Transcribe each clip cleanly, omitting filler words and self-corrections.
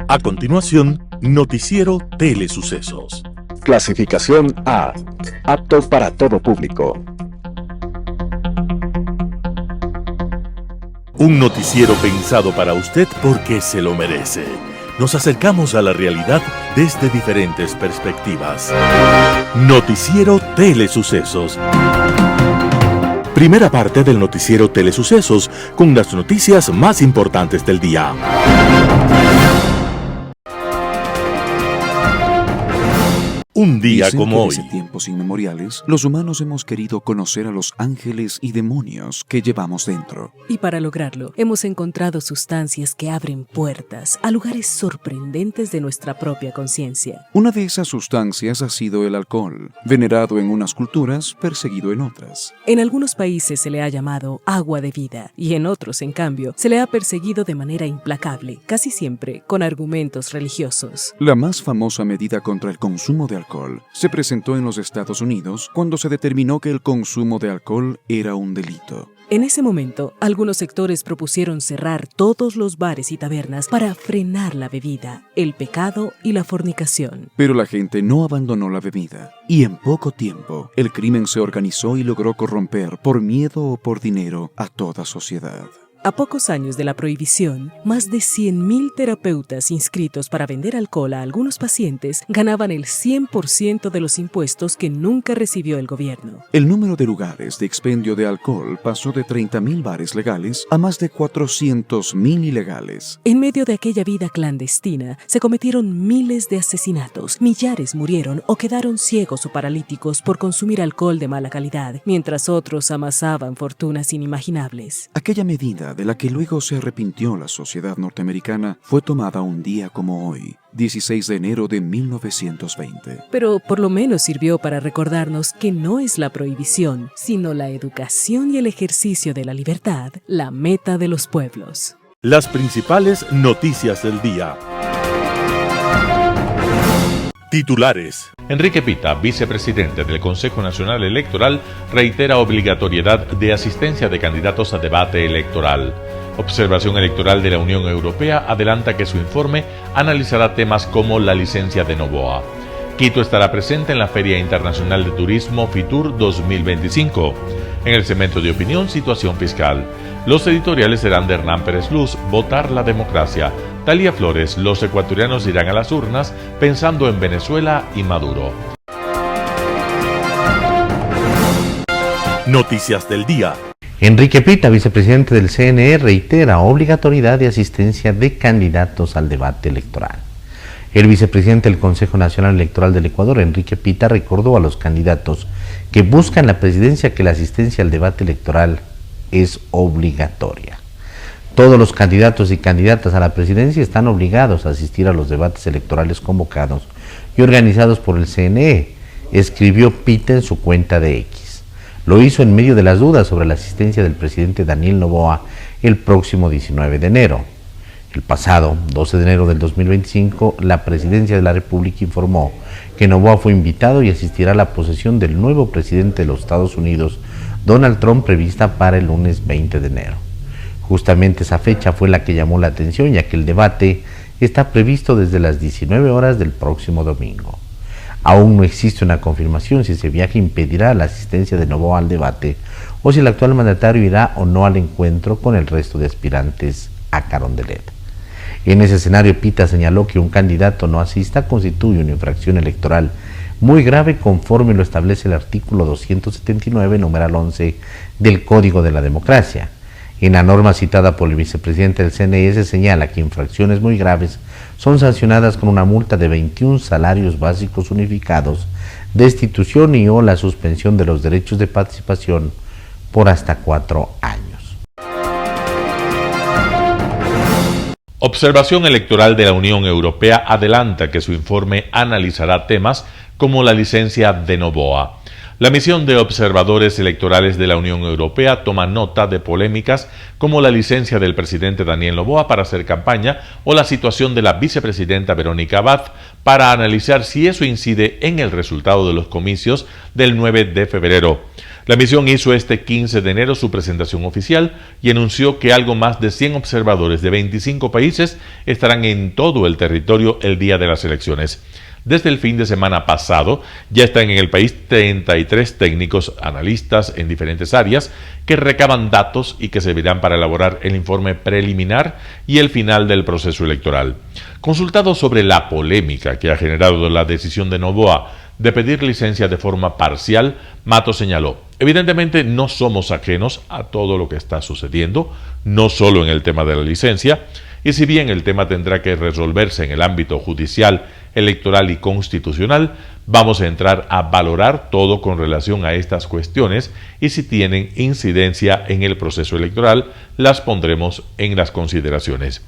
A continuación, Noticiero Telesucesos. Clasificación A. Apto para todo público. Un noticiero pensado para usted porque se lo merece. Nos acercamos a la realidad desde diferentes perspectivas. Noticiero Telesucesos. Primera parte del Noticiero Telesucesos con las noticias más importantes del día. Un día como hoy. Desde tiempos inmemoriales, los humanos hemos querido conocer a los ángeles y demonios que llevamos dentro. Y para lograrlo, hemos encontrado sustancias que abren puertas a lugares sorprendentes de nuestra propia conciencia. Una de esas sustancias ha sido el alcohol, venerado en unas culturas, perseguido en otras. En algunos países se le ha llamado agua de vida y en otros, en cambio, se le ha perseguido de manera implacable, casi siempre con argumentos religiosos. La más famosa medida contra el consumo de alcohol se presentó en los Estados Unidos cuando se determinó que el consumo de alcohol era un delito. En ese momento, algunos sectores propusieron cerrar todos los bares y tabernas para frenar la bebida, el pecado y la fornicación. Pero la gente no abandonó la bebida, y en poco tiempo, el crimen se organizó y logró corromper, por miedo o por dinero, a toda sociedad. A pocos años de la prohibición, más de 100.000 terapeutas inscritos para vender alcohol a algunos pacientes ganaban el 100% de los impuestos que nunca recibió el gobierno. El número de lugares de expendio de alcohol pasó de 30.000 bares legales a más de 400.000 ilegales. En medio de aquella vida clandestina, se cometieron miles de asesinatos, millares murieron o quedaron ciegos o paralíticos por consumir alcohol de mala calidad, mientras otros amasaban fortunas inimaginables. Aquella medida de la que luego se arrepintió la sociedad norteamericana fue tomada un día como hoy, 16 de enero de 1920. Pero por lo menos sirvió para recordarnos que no es la prohibición, sino la educación y el ejercicio de la libertad, la meta de los pueblos. Las principales noticias del día. Titulares. Enrique Pita, vicepresidente del Consejo Nacional Electoral, reitera obligatoriedad de asistencia de candidatos a debate electoral. Observación Electoral de la Unión Europea adelanta que su informe analizará temas como la licencia de Noboa. Quito estará presente en la Feria Internacional de Turismo FITUR 2025. En el segmento de opinión, situación fiscal. Los editoriales serán de Hernán Pérez Luz, Votar la democracia. Talía Flores, los ecuatorianos irán a las urnas pensando en Venezuela y Maduro. Noticias del día. Enrique Pita, vicepresidente del CNE, reitera obligatoriedad de asistencia de candidatos al debate electoral. El vicepresidente del Consejo Nacional Electoral del Ecuador, Enrique Pita, recordó a los candidatos que buscan la presidencia que la asistencia al debate electoral es obligatoria. Todos los candidatos y candidatas a la presidencia están obligados a asistir a los debates electorales convocados y organizados por el CNE, escribió Pita en su cuenta de X. Lo hizo en medio de las dudas sobre la asistencia del presidente Daniel Noboa el próximo 19 de enero. El pasado 12 de enero del 2025, la Presidencia de la República informó que Noboa fue invitado y asistirá a la posesión del nuevo presidente de los Estados Unidos, Donald Trump, prevista para el lunes 20 de enero. Justamente esa fecha fue la que llamó la atención, ya que el debate está previsto desde las 19 horas del próximo domingo. Aún no existe una confirmación si ese viaje impedirá la asistencia de Noboa al debate o si el actual mandatario irá o no al encuentro con el resto de aspirantes a Carondelet. En ese escenario, Pita señaló que un candidato no asista constituye una infracción electoral muy grave conforme lo establece el artículo 279, numeral 11 del Código de la Democracia. En la norma citada por el vicepresidente del CNE se señala que infracciones muy graves son sancionadas con una multa de 21 salarios básicos unificados, destitución y o la suspensión de los derechos de participación por hasta 4 años. Observación Electoral de la Unión Europea adelanta que su informe analizará temas como la licencia de Noboa. La misión de observadores electorales de la Unión Europea toma nota de polémicas como la licencia del presidente Daniel Noboa para hacer campaña o la situación de la vicepresidenta Verónica Abad para analizar si eso incide en el resultado de los comicios del 9 de febrero. La misión hizo este 15 de enero su presentación oficial y anunció que algo más de 100 observadores de 25 países estarán en todo el territorio el día de las elecciones. Desde el fin de semana pasado ya están en el país 33 técnicos analistas en diferentes áreas que recaban datos y que servirán para elaborar el informe preliminar y el final del proceso electoral. Consultado sobre la polémica que ha generado la decisión de Noboa de pedir licencia de forma parcial, Matos señaló: evidentemente no somos ajenos a todo lo que está sucediendo, no solo en el tema de la licencia, y si bien el tema tendrá que resolverse en el ámbito judicial, electoral y constitucional, vamos a entrar a valorar todo con relación a estas cuestiones y si tienen incidencia en el proceso electoral, las pondremos en las consideraciones.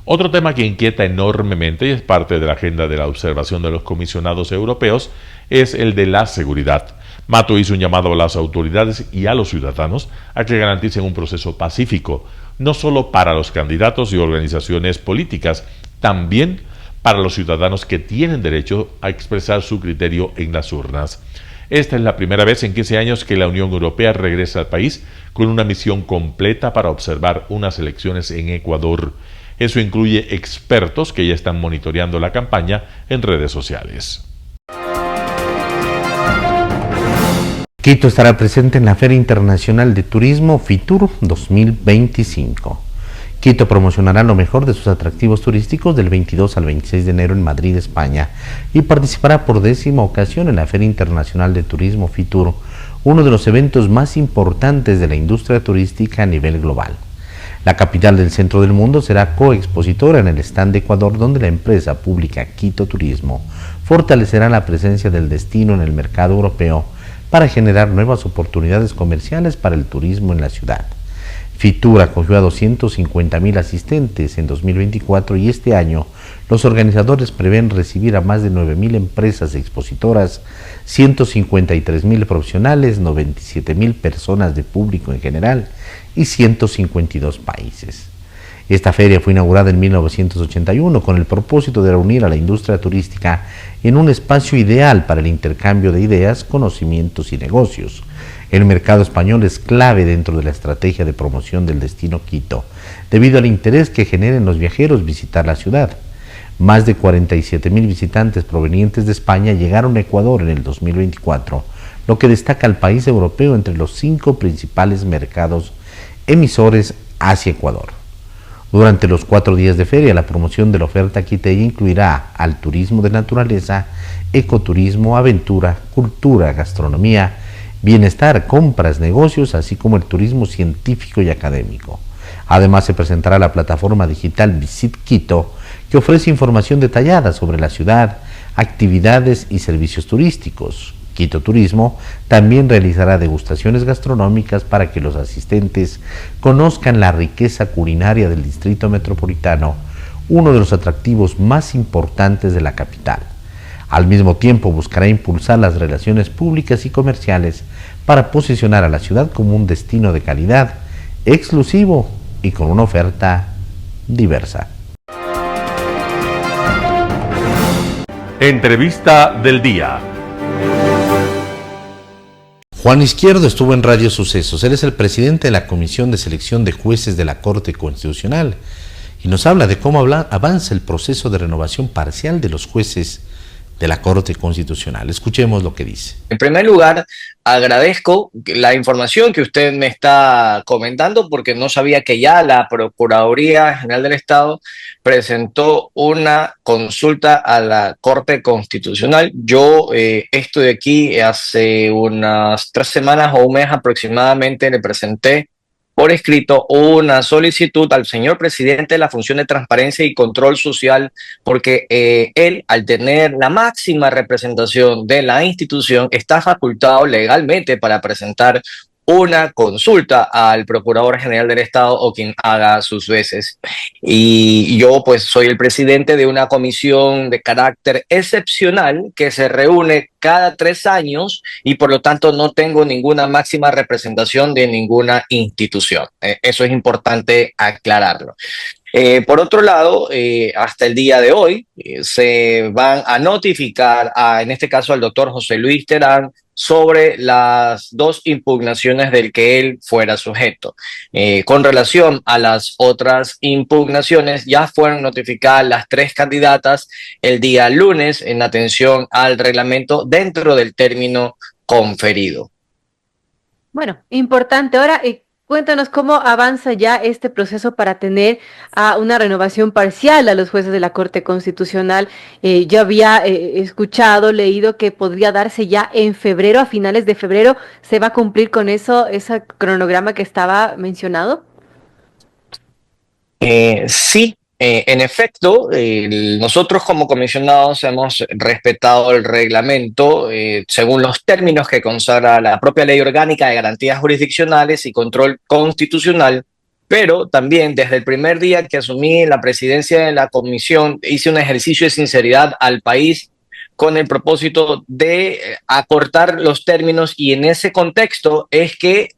Otro tema que inquieta enormemente y es parte de la agenda de la observación de los comisionados europeos es el de la seguridad. Mato hizo un llamado a las autoridades y a los ciudadanos a que garanticen un proceso pacífico, no solo para los candidatos y organizaciones políticas, también para los ciudadanos que tienen derecho a expresar su criterio en las urnas. Esta es la primera vez en 15 años que la Unión Europea regresa al país con una misión completa para observar unas elecciones en Ecuador. Eso incluye expertos que ya están monitoreando la campaña en redes sociales. Quito estará presente en la Feria Internacional de Turismo FITUR 2025. Quito promocionará lo mejor de sus atractivos turísticos del 22 al 26 de enero en Madrid, España, y participará por 10ª ocasión en la Feria Internacional de Turismo FITUR, uno de los eventos más importantes de la industria turística a nivel global. La capital del centro del mundo será coexpositora en el stand de Ecuador, donde la empresa pública Quito Turismo fortalecerá la presencia del destino en el mercado europeo para generar nuevas oportunidades comerciales para el turismo en la ciudad. FITUR acogió a 250,000 asistentes en 2024 y este año los organizadores prevén recibir a más de 9,000 empresas expositoras, 153,000 profesionales, 97,000 personas de público en general y 152 países. Esta feria fue inaugurada en 1981 con el propósito de reunir a la industria turística en un espacio ideal para el intercambio de ideas, conocimientos y negocios. El mercado español es clave dentro de la estrategia de promoción del destino Quito, debido al interés que generen los viajeros visitar la ciudad. Más de 47,000 visitantes provenientes de España llegaron a Ecuador en el 2024, lo que destaca al país europeo entre los 5 principales mercados emisores hacia Ecuador. Durante los 4 días de feria, la promoción de la oferta quiteña incluirá al turismo de naturaleza, ecoturismo, aventura, cultura, gastronomía, bienestar, compras, negocios, así como el turismo científico y académico. Además, se presentará la plataforma digital Visit Quito, que ofrece información detallada sobre la ciudad, actividades y servicios turísticos. Quito Turismo también realizará degustaciones gastronómicas para que los asistentes conozcan la riqueza culinaria del Distrito Metropolitano, uno de los atractivos más importantes de la capital. Al mismo tiempo buscará impulsar las relaciones públicas y comerciales para posicionar a la ciudad como un destino de calidad, exclusivo y con una oferta diversa. Entrevista del día. Juan Izquierdo estuvo en Radio Sucesos. Él es el presidente de la Comisión de Selección de Jueces de la Corte Constitucional y nos habla de cómo avanza el proceso de renovación parcial de los jueces de la Corte Constitucional. Escuchemos lo que dice. En primer lugar, agradezco la información que usted me está comentando porque no sabía que ya la Procuraduría General del Estado presentó una consulta a la Corte Constitucional. Yo estoy aquí hace unas 3 semanas o un mes aproximadamente, le presenté por escrito una solicitud al señor presidente de la Función de Transparencia y Control Social, porque él, al tener la máxima representación de la institución, está facultado legalmente para presentar una consulta al Procurador General del Estado o quien haga sus veces. Y yo pues soy el presidente de una comisión de carácter excepcional que se reúne cada 3 años y por lo tanto no tengo ninguna máxima representación de ninguna institución. Eso es importante aclararlo. Por otro lado, hasta el día de hoy se van a notificar, en este caso al doctor José Luis Terán, sobre las dos impugnaciones del que él fuera sujeto. Con relación a las otras impugnaciones, ya fueron notificadas las tres candidatas el día lunes en atención al reglamento dentro del término conferido. Bueno, importante. Ahora, cuéntanos cómo avanza ya este proceso para tener una renovación parcial a los jueces de la Corte Constitucional. Yo había escuchado, leído que podría darse ya en febrero, a finales de febrero. ¿Se va a cumplir con eso, ese cronograma que estaba mencionado? Sí, en efecto, nosotros como comisionados hemos respetado el reglamento según los términos que consagra la propia Ley Orgánica de Garantías Jurisdiccionales y Control Constitucional, pero también desde el primer día que asumí la presidencia de la comisión hice un ejercicio de sinceridad al país con el propósito de acortar los términos, y en ese contexto es que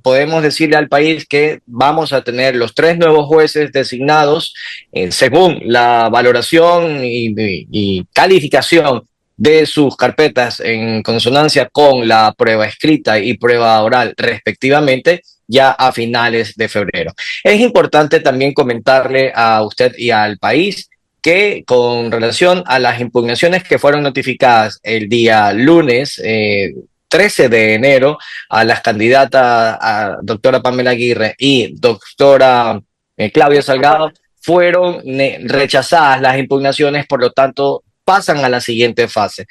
podemos decirle al país que vamos a tener los tres nuevos jueces designados según la valoración y calificación de sus carpetas en consonancia con la prueba escrita y prueba oral respectivamente, ya a finales de febrero. Es importante también comentarle a usted y al país que con relación a las impugnaciones que fueron notificadas el día lunes 13 de enero a las candidatas a doctora Pamela Aguirre y doctora Claudia Salgado, fueron rechazadas las impugnaciones, por lo tanto pasan a la siguiente fase.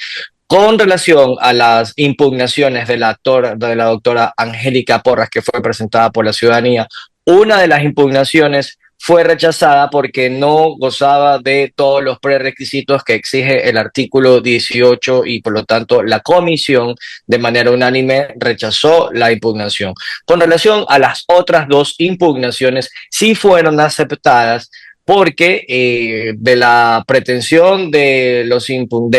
Con relación a las impugnaciones de la doctora Angélica Porras, que fue presentada por la ciudadanía, una de las impugnaciones fue rechazada porque no gozaba de todos los prerequisitos que exige el artículo 18 y por lo tanto la comisión de manera unánime rechazó la impugnación. Con relación a las otras dos impugnaciones, sí fueron aceptadas porque de la pretensión de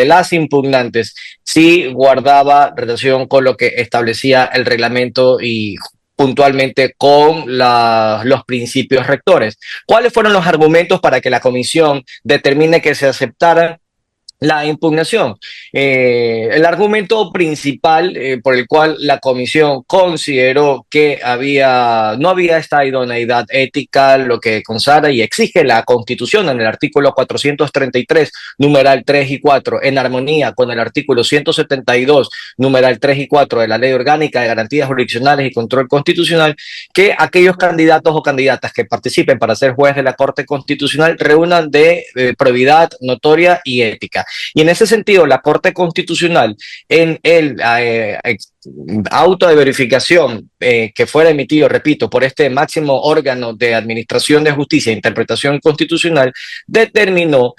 las impugnantes sí guardaba relación con lo que establecía el reglamento y puntualmente con los principios rectores. ¿Cuáles fueron los argumentos para que la comisión determine que se aceptara la impugnación? El argumento principal por el cual la comisión consideró que no había esta idoneidad ética, lo que consagra y exige la Constitución en el artículo 433, numeral 3 y 4, en armonía con el artículo 172, numeral 3 y 4 de la Ley Orgánica de Garantías Jurisdiccionales y Control Constitucional, que aquellos candidatos o candidatas que participen para ser juez de la Corte Constitucional reúnan de probidad notoria y ética. Y en ese sentido, la Corte Constitucional, en el auto de verificación que fuera emitido, repito, por este máximo órgano de administración de justicia e interpretación constitucional, determinó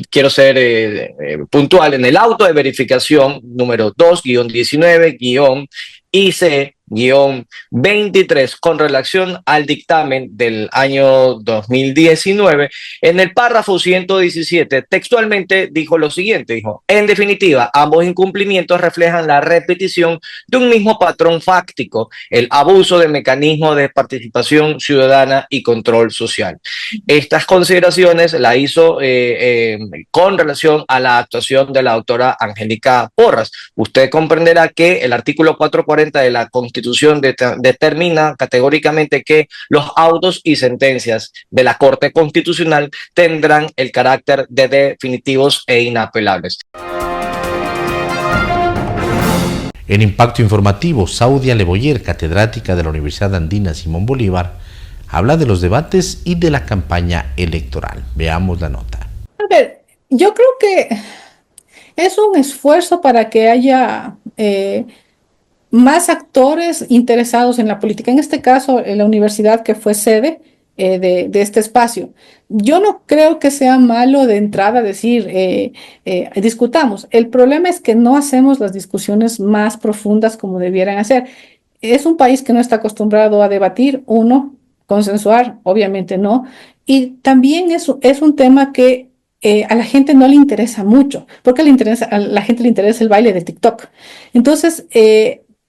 quiero ser puntual, en el auto de verificación número 2-19-IC-23 con relación al dictamen del año 2019, en el párrafo 117 textualmente dijo lo siguiente, dijo: en definitiva, ambos incumplimientos reflejan la repetición de un mismo patrón fáctico, el abuso de mecanismos de participación ciudadana y control social. Estas consideraciones la hizo con relación a la actuación de la doctora Angélica Porras. Usted comprenderá que el artículo 440 de la Constitución determina categóricamente que los autos y sentencias de la Corte Constitucional tendrán el carácter de definitivos e inapelables. En Impacto Informativo, Saudia Leboyer, catedrática de la Universidad Andina Simón Bolívar, habla de los debates y de la campaña electoral. Veamos la nota. A ver, yo creo que es un esfuerzo para que haya más actores interesados en la política. En este caso, la universidad que fue sede de este espacio. Yo no creo que sea malo de entrada decir, discutamos. El problema es que no hacemos las discusiones más profundas como debieran hacer. Es un país que no está acostumbrado a debatir, consensuar, obviamente no. Y también es un tema que a la gente no le interesa mucho, porque a la gente le interesa el baile de TikTok. Entonces,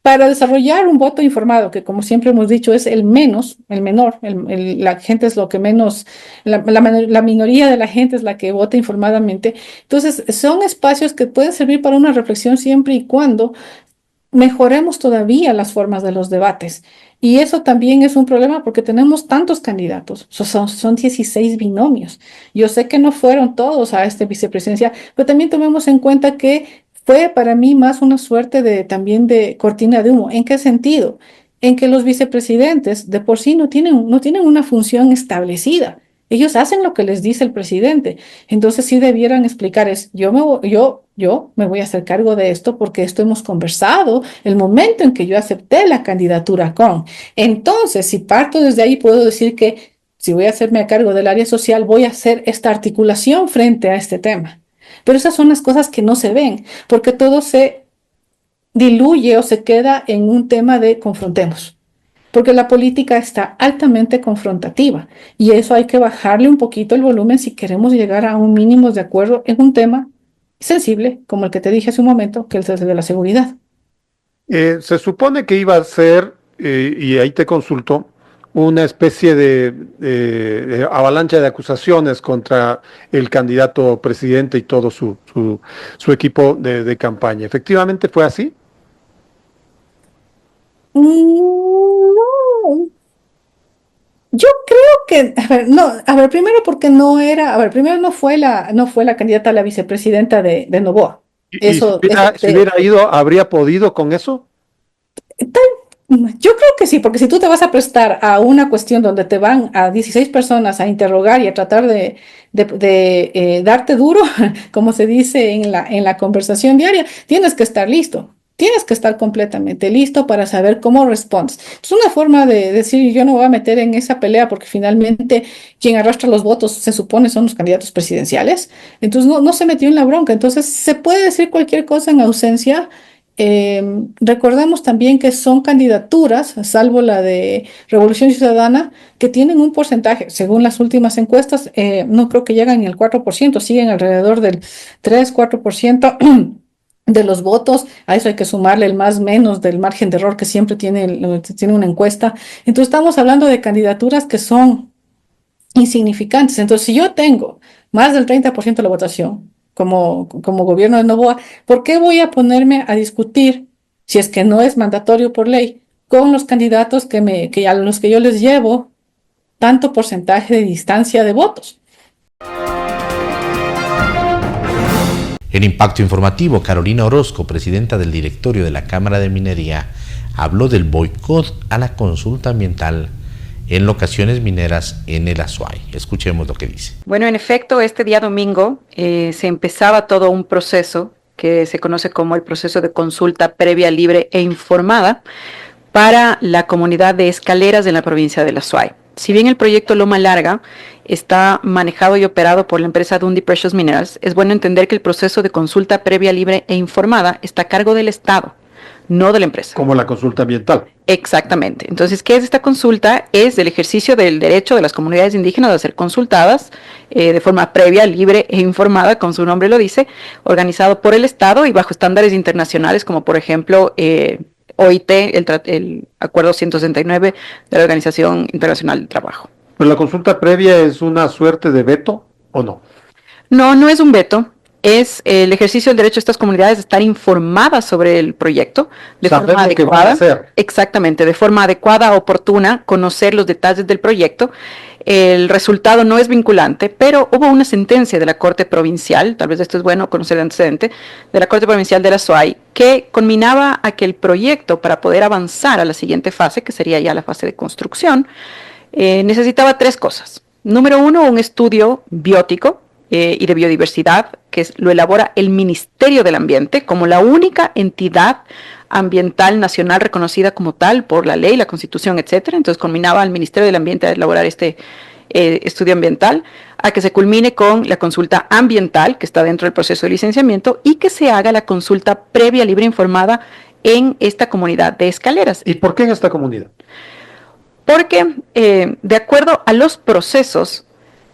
para desarrollar un voto informado, que como siempre hemos dicho es el menor, la gente es lo que menos, la minoría de la gente es la que vota informadamente. Entonces, son espacios que pueden servir para una reflexión siempre y cuando mejoremos todavía las formas de los debates. Y eso también es un problema porque tenemos tantos candidatos, son 16 binomios. Yo sé que no fueron todos a este vicepresidencial, pero también tomemos en cuenta que fue para mí más una suerte de también de cortina de humo. ¿En qué sentido? En que los vicepresidentes de por sí no tienen una función establecida. Ellos hacen lo que les dice el presidente. Entonces sí debieran explicar yo me voy a hacer cargo de esto porque esto hemos conversado el momento en que yo acepté la candidatura con. Entonces, si parto desde ahí, puedo decir que si voy a hacerme a cargo del área social, voy a hacer esta articulación frente a este tema. Pero esas son las cosas que no se ven, porque todo se diluye o se queda en un tema de confrontemos. Porque la política está altamente confrontativa y eso hay que bajarle un poquito el volumen si queremos llegar a un mínimo de acuerdo en un tema sensible, como el que te dije hace un momento, que es el de la seguridad. Se supone que iba a ser, y ahí te consulto, una especie de avalancha de acusaciones contra el candidato presidente y todo su equipo de campaña. ¿Efectivamente fue así? No, yo creo que, primero porque primero no fue la candidata a la vicepresidenta de Noboa. ¿Y si hubiera ido, habría podido con eso? Yo creo que sí, porque si tú te vas a prestar a una cuestión donde te van a 16 personas a interrogar y a tratar de darte duro, como se dice en la conversación diaria, tienes que estar listo. Tienes que estar completamente listo para saber cómo respondes. Es una forma de decir, yo no me voy a meter en esa pelea porque finalmente quien arrastra los votos se supone son los candidatos presidenciales. Entonces no se metió en la bronca. Entonces se puede decir cualquier cosa en ausencia. Recordemos también que son candidaturas, salvo la de Revolución Ciudadana, que tienen un porcentaje, según las últimas encuestas, no creo que llegan ni al 4%, siguen alrededor del 3-4% de los votos. A eso hay que sumarle el más menos del margen de error que siempre tiene una encuesta. Entonces estamos hablando de candidaturas que son insignificantes. Entonces, si yo tengo más del 30% de la votación como gobierno de Noboa, ¿por qué voy a ponerme a discutir, si es que no es mandatorio por ley, con los candidatos que a los que yo les llevo tanto porcentaje de distancia de votos? En Impacto Informativo, Carolina Orozco, presidenta del directorio de la Cámara de Minería, habló del boicot a la consulta ambiental en locaciones mineras en el Azuay. Escuchemos lo que dice. Bueno, en efecto, este día domingo se empezaba todo un proceso que se conoce como el proceso de consulta previa, libre e informada para la comunidad de Escaleras en la provincia del Azuay. Si bien el proyecto Loma Larga está manejado y operado por la empresa Dundee Precious Minerals, es bueno entender que el proceso de consulta previa, libre e informada está a cargo del Estado, no de la empresa. Como la consulta ambiental. Exactamente. Entonces, ¿qué es esta consulta? Es el ejercicio del derecho de las comunidades indígenas a ser consultadas de forma previa, libre e informada, como su nombre lo dice, organizado por el Estado y bajo estándares internacionales como por ejemplo OIT, el Acuerdo 169 de la Organización Internacional del Trabajo. ¿Pero la consulta previa es una suerte de veto o no? No, no es un veto. Es el ejercicio del derecho de estas comunidades de estar informadas sobre el proyecto de forma adecuada. Exactamente, de forma adecuada, oportuna, conocer los detalles del proyecto. El resultado no es vinculante, pero hubo una sentencia de la Corte Provincial, tal vez esto es bueno conocer el antecedente, de la Corte Provincial de la Azuay, que conminaba a que el proyecto, para poder avanzar a la siguiente fase, que sería ya la fase de construcción, necesitaba tres cosas. Número uno, un estudio biótico y de biodiversidad, que lo elabora el Ministerio del Ambiente como la única entidad ambiental nacional reconocida como tal por la ley, la Constitución, etcétera. Entonces combinaba al Ministerio del Ambiente a elaborar este estudio ambiental, a que se culmine con la consulta ambiental, que está dentro del proceso de licenciamiento, y que se haga la consulta previa, libre e informada en esta comunidad de Escaleras. ¿Y por qué en esta comunidad? Porque de acuerdo a los procesos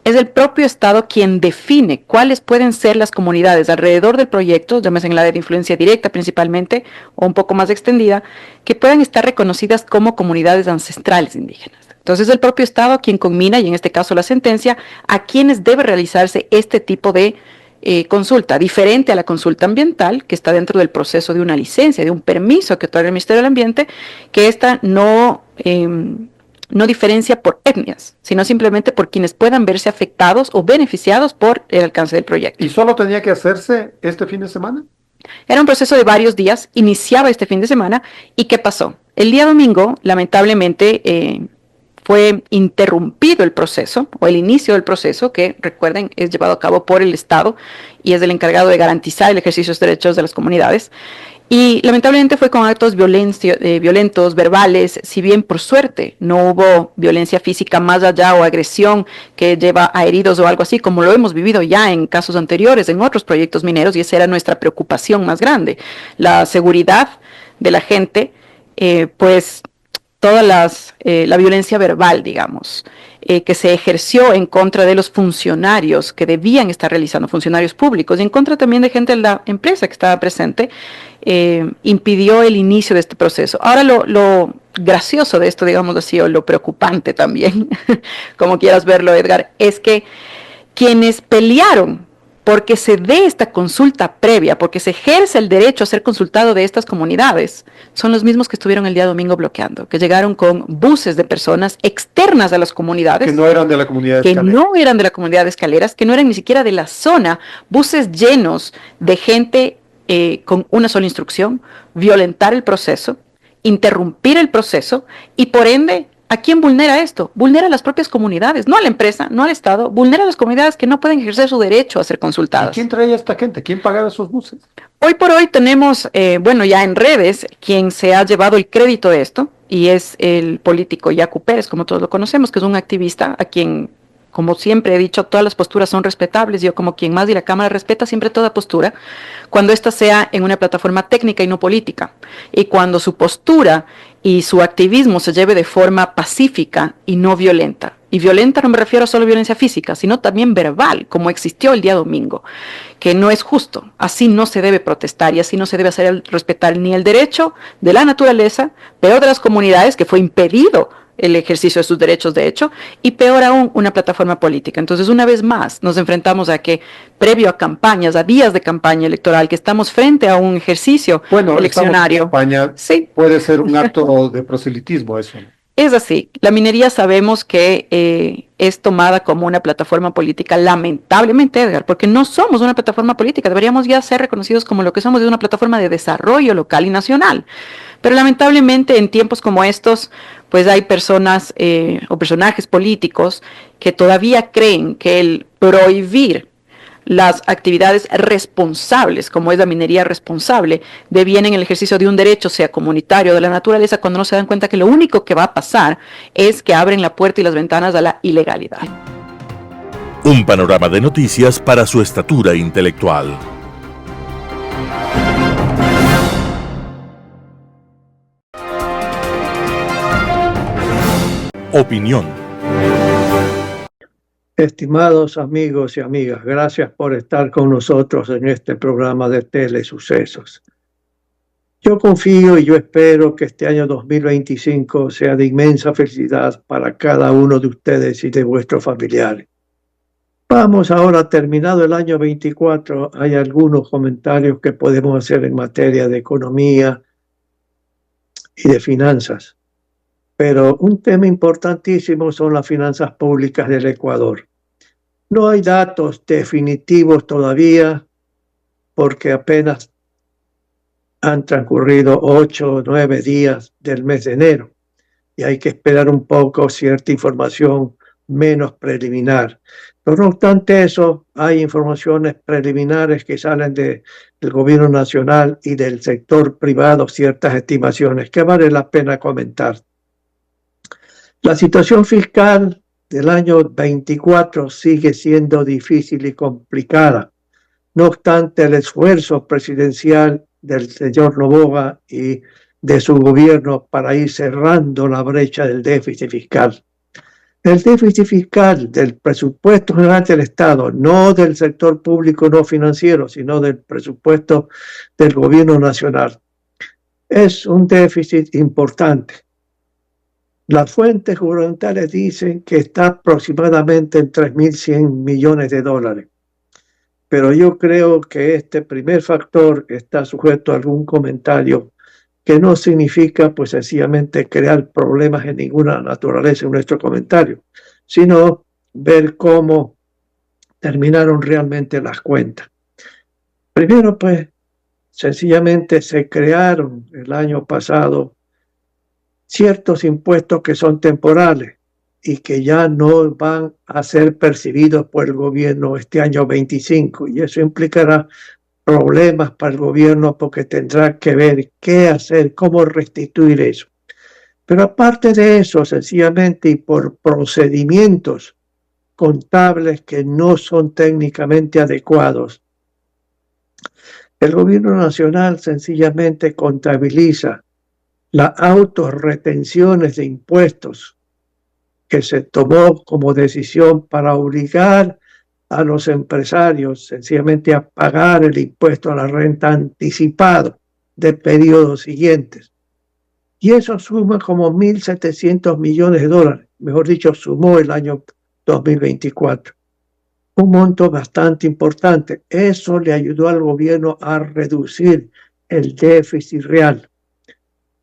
es el propio Estado quien define cuáles pueden ser las comunidades alrededor del proyecto, llámese en el área de influencia directa principalmente, o un poco más extendida, que puedan estar reconocidas como comunidades ancestrales indígenas. Entonces es el propio Estado quien conmina, y en este caso la sentencia, a quienes debe realizarse este tipo de consulta, diferente a la consulta ambiental, que está dentro del proceso de una licencia, de un permiso que otorga el Ministerio del Ambiente, que esta no diferencia por etnias, sino simplemente por quienes puedan verse afectados o beneficiados por el alcance del proyecto. ¿Y solo tenía que hacerse este fin de semana? Era un proceso de varios días, iniciaba este fin de semana, ¿y qué pasó? El día domingo, lamentablemente, fue interrumpido el proceso, o el inicio del proceso, que recuerden es llevado a cabo por el Estado y es el encargado de garantizar el ejercicio de los derechos de las comunidades. Y lamentablemente fue con actos violentos, verbales, si bien por suerte no hubo violencia física más allá o agresión que lleva a heridos o algo así, como lo hemos vivido ya en casos anteriores, en otros proyectos mineros, y esa era nuestra preocupación más grande, la seguridad de la gente, pues toda la violencia verbal, digamos, que se ejerció en contra de los funcionarios que debían estar realizando, funcionarios públicos, y en contra también de gente de la empresa que estaba presente, impidió el inicio de este proceso. Ahora lo gracioso de esto, digamos así, o lo preocupante también, como quieras verlo, Edgar, es que quienes pelearon porque se dé esta consulta previa, porque se ejerce el derecho a ser consultado de estas comunidades, son los mismos que estuvieron el día domingo bloqueando, que llegaron con buses de personas externas a las comunidades. Que no eran de la comunidad de Que Escaleras. no eran de la comunidad de Escaleras, que no eran ni siquiera de la zona, buses llenos de gente con una sola instrucción: violentar el proceso, interrumpir el proceso, y por ende, ¿a quién vulnera esto? Vulnera a las propias comunidades, no a la empresa, no al Estado, vulnera a las comunidades que no pueden ejercer su derecho a ser consultadas. ¿Y quién traía a esta gente? ¿Quién pagaba esos buses? Hoy por hoy tenemos, ya en redes, quien se ha llevado el crédito de esto, y es el político Yacu Pérez, como todos lo conocemos, que es un activista a quien, como siempre he dicho, todas las posturas son respetables. Yo, como quien más de la Cámara, respeta siempre toda postura, cuando ésta sea en una plataforma técnica y no política, y cuando su postura y su activismo se lleve de forma pacífica y no violenta. Y violenta no me refiero a solo violencia física, sino también verbal, como existió el día domingo, que no es justo. Así no se debe protestar y así no se debe hacer respetar ni el derecho de la naturaleza, peor de las comunidades, que fue impedido el ejercicio de sus derechos, de hecho, y peor aún, una plataforma política. Entonces, una vez más, nos enfrentamos a que, previo a campañas, a días de campaña electoral, que estamos frente a un ejercicio eleccionario. Campaña, sí. Puede ser un acto de proselitismo eso. Es así. La minería sabemos que es tomada como una plataforma política, lamentablemente, Edgar, porque no somos una plataforma política. Deberíamos ya ser reconocidos como lo que somos, de una plataforma de desarrollo local y nacional. Pero lamentablemente en tiempos como estos, pues hay personas o personajes políticos que todavía creen que el prohibir las actividades responsables, como es la minería responsable, devienen el ejercicio de un derecho, sea comunitario o de la naturaleza, cuando no se dan cuenta que lo único que va a pasar es que abren la puerta y las ventanas a la ilegalidad. Un panorama de noticias para su estatura intelectual. Opinión. Estimados amigos y amigas, gracias por estar con nosotros en este programa de Telesucesos. Yo confío y yo espero que este año 2025 sea de inmensa felicidad para cada uno de ustedes y de vuestros familiares. Vamos ahora, terminado el año 24, hay algunos comentarios que podemos hacer en materia de economía y de finanzas. Pero un tema importantísimo son las finanzas públicas del Ecuador. No hay datos definitivos todavía porque apenas han transcurrido 8 o 9 días del mes de enero y hay que esperar un poco cierta información menos preliminar. Pero no obstante eso, hay informaciones preliminares que salen del gobierno nacional y del sector privado, ciertas estimaciones que vale la pena comentar. La situación fiscal del año 24 sigue siendo difícil y complicada. No obstante, el esfuerzo presidencial del señor Noboa y de su gobierno para ir cerrando la brecha del déficit fiscal. El déficit fiscal del presupuesto general del Estado, no del sector público no financiero, sino del presupuesto del gobierno nacional, es un déficit importante. Las fuentes gubernamentales dicen que está aproximadamente en 3.100 millones de dólares. Pero yo creo que este primer factor está sujeto a algún comentario que no significa pues sencillamente crear problemas en ninguna naturaleza en nuestro comentario, sino ver cómo terminaron realmente las cuentas. Primero, pues, sencillamente se crearon el año pasado ciertos impuestos que son temporales y que ya no van a ser percibidos por el gobierno este año 25, y eso implicará problemas para el gobierno porque tendrá que ver qué hacer, cómo restituir eso. Pero aparte de eso, sencillamente y por procedimientos contables que no son técnicamente adecuados, el gobierno nacional sencillamente contabiliza las autorretenciones de impuestos que se tomó como decisión para obligar a los empresarios sencillamente a pagar el impuesto a la renta anticipado de periodos siguientes. Y eso suma como 1.700 millones de dólares, mejor dicho, sumó el año 2024. Un monto bastante importante. Eso le ayudó al gobierno a reducir el déficit real.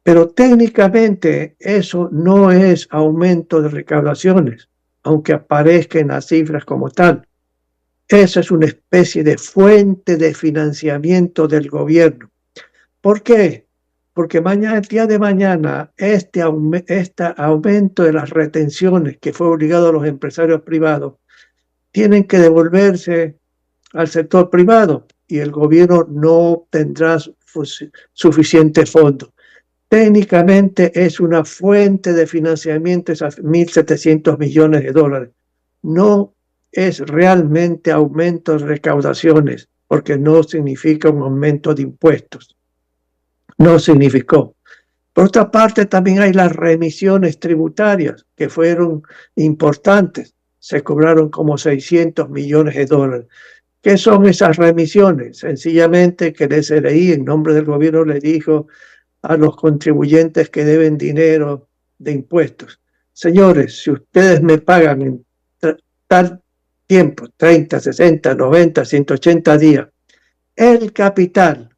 Pero técnicamente eso no es aumento de recaudaciones, aunque aparezca en las cifras como tal. Esa es una especie de fuente de financiamiento del gobierno. ¿Por qué? Porque mañana, el día de mañana, este aumento de las retenciones que fue obligado a los empresarios privados, tienen que devolverse al sector privado y el gobierno no tendrá suficiente fondos. Técnicamente es una fuente de financiamiento, esas 1.700 millones de dólares. No es realmente aumento de recaudaciones, porque no significa un aumento de impuestos. No significó. Por otra parte, también hay las remisiones tributarias, que fueron importantes. Se cobraron como 600 millones de dólares. ¿Qué son esas remisiones? Sencillamente que el SRI, en nombre del gobierno, le dijo a los contribuyentes que deben dinero de impuestos: señores, si ustedes me pagan en tal tiempo, 30, 60, 90, 180 días, el capital,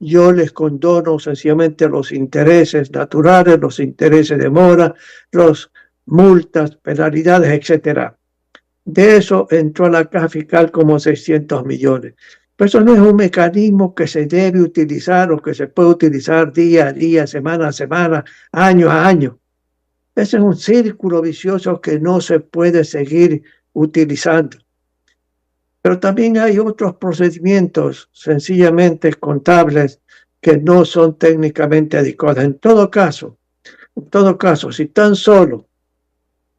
yo les condono sencillamente los intereses naturales, los intereses de mora, las multas, penalidades, etcétera. De eso entró a la caja fiscal como 600 millones. Pero eso no es un mecanismo que se debe utilizar o que se puede utilizar día a día, semana a semana, año a año. Ese es un círculo vicioso que no se puede seguir utilizando. Pero también hay otros procedimientos sencillamente contables que no son técnicamente adecuados. En todo caso, si tan solo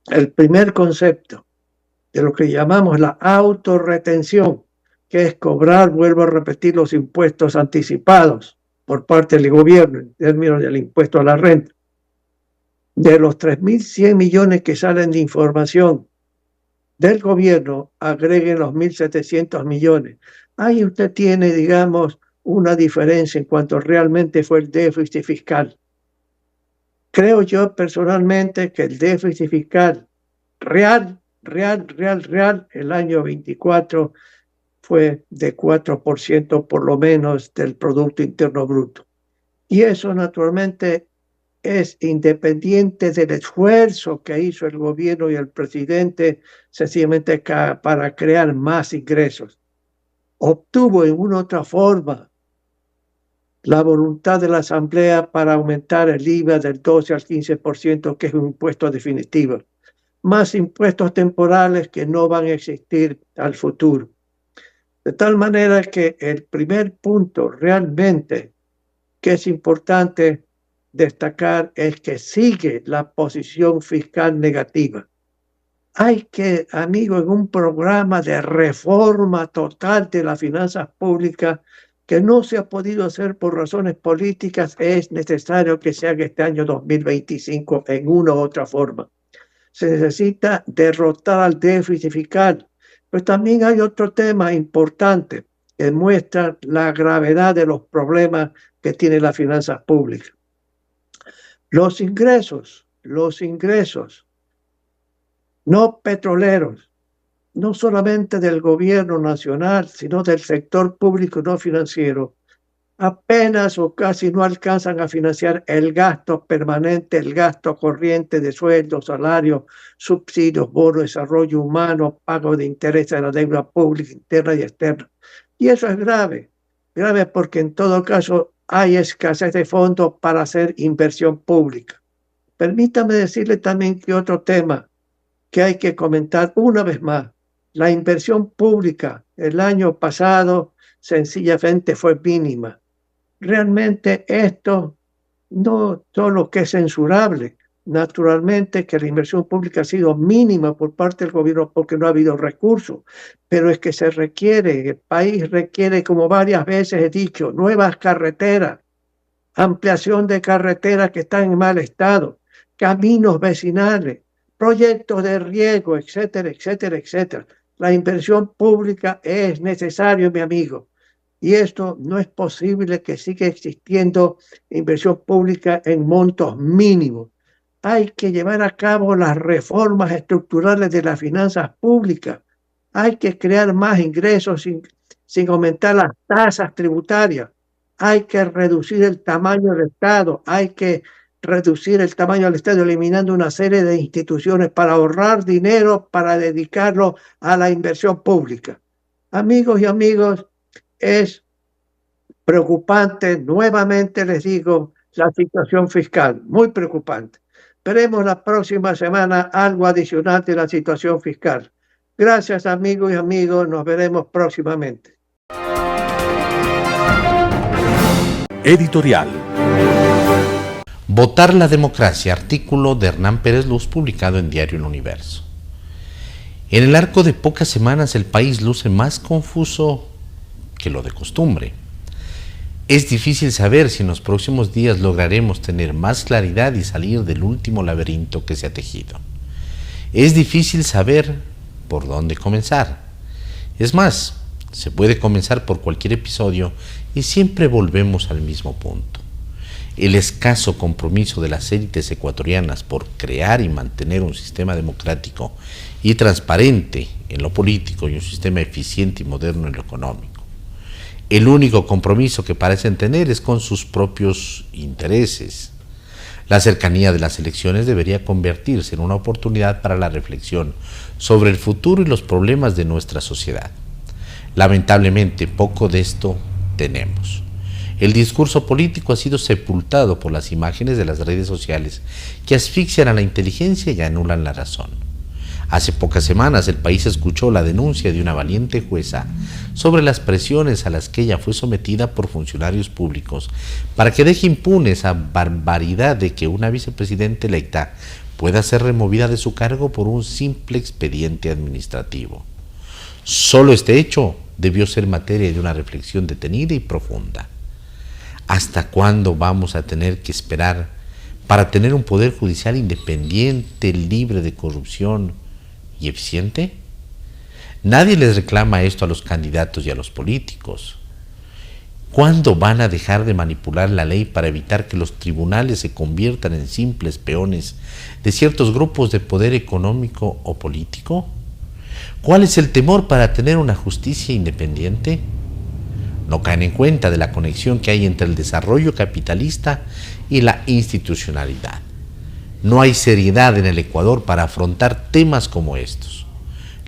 el primer concepto de lo que llamamos la autorretención, que es cobrar, vuelvo a repetir, los impuestos anticipados por parte del gobierno en términos del impuesto a la renta, de los 3.100 millones que salen de información del gobierno, agreguen los 1.700 millones. Ahí usted tiene, digamos, una diferencia en cuanto realmente fue el déficit fiscal. Creo yo personalmente que el déficit fiscal real, el año 24 fue de 4% por lo menos del Producto Interno Bruto. Y eso naturalmente es independiente del esfuerzo que hizo el gobierno y el presidente sencillamente para crear más ingresos. Obtuvo en una u otra forma la voluntad de la Asamblea para aumentar el IVA del 12 al 15%, que es un impuesto definitivo. Más impuestos temporales que no van a existir al futuro. De tal manera que el primer punto realmente que es importante destacar es que sigue la posición fiscal negativa. Hay que, amigo, en un programa de reforma total de las finanzas públicas que no se ha podido hacer por razones políticas, es necesario que se haga este año 2025 en una u otra forma. Se necesita derrotar al déficit fiscal. Pero también hay otro tema importante que muestra la gravedad de los problemas que tiene las finanzas públicas. Los ingresos no petroleros, no solamente del gobierno nacional, sino del sector público no financiero, apenas o casi no alcanzan a financiar el gasto permanente, el gasto corriente de sueldos, salarios, subsidios, bonos, desarrollo humano, pago de intereses de la deuda pública interna y externa. Y eso es grave porque en todo caso hay escasez de fondos para hacer inversión pública. Permítame decirle también que otro tema que hay que comentar una vez más, la inversión pública el año pasado sencillamente fue mínima. Realmente esto no solo que es censurable, naturalmente que la inversión pública ha sido mínima por parte del gobierno porque no ha habido recursos, pero es que se requiere, el país requiere, como varias veces he dicho, nuevas carreteras, ampliación de carreteras que están en mal estado, caminos vecinales, proyectos de riego, etcétera, etcétera, etcétera. La inversión pública es necesaria, mi amigo. Y esto no es posible que siga existiendo inversión pública en montos mínimos. Hay que llevar a cabo las reformas estructurales de las finanzas públicas. Hay que crear más ingresos sin aumentar las tasas tributarias. Hay que reducir el tamaño del Estado. Hay que reducir el tamaño del Estado eliminando una serie de instituciones para ahorrar dinero, para dedicarlo a la inversión pública. Amigos y amigos, es preocupante, nuevamente les digo, la situación fiscal, muy preocupante. Veremos la próxima semana algo adicional de la situación fiscal. Gracias, amigos y amigos, nos veremos próximamente. Editorial. Votar la democracia, artículo de Hernán Pérez Luz publicado en Diario El Universo. En el arco de pocas semanas el país luce más confuso que lo de costumbre. Es difícil saber si en los próximos días lograremos tener más claridad y salir del último laberinto que se ha tejido. Es difícil saber por dónde comenzar. Es más, se puede comenzar por cualquier episodio y siempre volvemos al mismo punto. El escaso compromiso de las élites ecuatorianas por crear y mantener un sistema democrático y transparente en lo político y un sistema eficiente y moderno en lo económico. El único compromiso que parecen tener es con sus propios intereses. La cercanía de las elecciones debería convertirse en una oportunidad para la reflexión sobre el futuro y los problemas de nuestra sociedad. Lamentablemente, poco de esto tenemos. El discurso político ha sido sepultado por las imágenes de las redes sociales que asfixian a la inteligencia y anulan la razón. Hace pocas semanas el país escuchó la denuncia de una valiente jueza sobre las presiones a las que ella fue sometida por funcionarios públicos para que deje impune esa barbaridad de que una vicepresidenta electa pueda ser removida de su cargo por un simple expediente administrativo. Solo este hecho debió ser materia de una reflexión detenida y profunda. ¿Hasta cuándo vamos a tener que esperar para tener un poder judicial independiente, libre de corrupción y eficiente? Nadie les reclama esto a los candidatos y a los políticos. ¿Cuándo van a dejar de manipular la ley para evitar que los tribunales se conviertan en simples peones de ciertos grupos de poder económico o político? ¿Cuál es el temor para tener una justicia independiente? No caen en cuenta de la conexión que hay entre el desarrollo capitalista y la institucionalidad. No hay seriedad en el Ecuador para afrontar temas como estos.